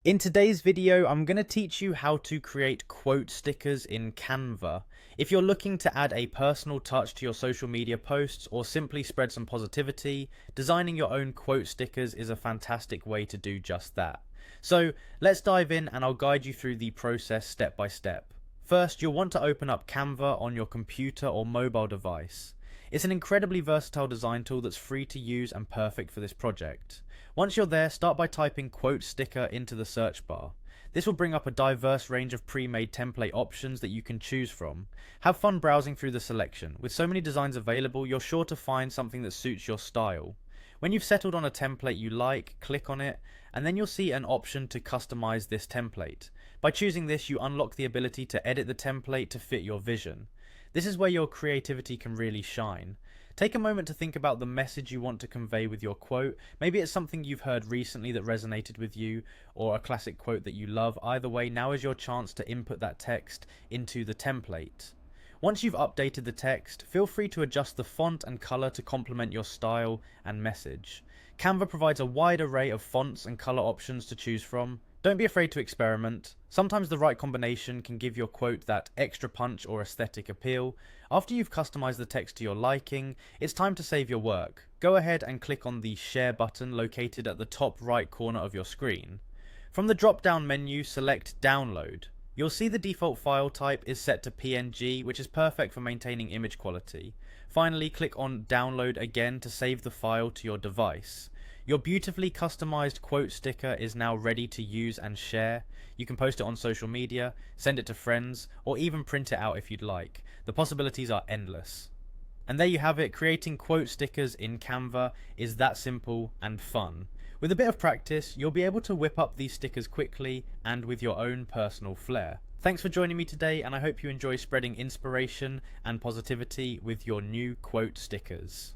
In today's video, I'm going to teach you how to create quote stickers in Canva. If you're looking to add a personal touch to your social media posts or simply spread some positivity, designing your own quote stickers is a fantastic way to do just that. So let's dive in and I'll guide you through the process step by step. First, you'll want to open up Canva on your computer or mobile device. It's an incredibly versatile design tool that's free to use and perfect for this project. Once you're there, start by typing quote sticker into the search bar. This will bring up a diverse range of pre-made template options that you can choose from. Have fun browsing through the selection. With so many designs available, you're sure to find something that suits your style. When you've settled on a template you like, click on it, and then you'll see an option to customize this template. By choosing this, you unlock the ability to edit the template to fit your vision. This is where your creativity can really shine. Take a moment to think about the message you want to convey with your quote. Maybe it's something you've heard recently that resonated with you, or a classic quote that you love. Either way, now is your chance to input that text into the template. Once you've updated the text, feel free to adjust the font and color to complement your style and message. Canva provides a wide array of fonts and color options to choose from. Don't be afraid to experiment. Sometimes the right combination can give your quote that extra punch or aesthetic appeal. After you've customized the text to your liking, it's time to save your work. Go ahead and click on the Share button located at the top right corner of your screen. From the drop-down menu, select Download. You'll see the default file type is set to PNG, which is perfect for maintaining image quality. Finally, click on Download again to save the file to your device. Your beautifully customized quote sticker is now ready to use and share. You can post it on social media, send it to friends, or even print it out if you'd like. The possibilities are endless. And there you have it, creating quote stickers in Canva is that simple and fun. With a bit of practice, you'll be able to whip up these stickers quickly and with your own personal flair. Thanks for joining me today, and I hope you enjoy spreading inspiration and positivity with your new quote stickers.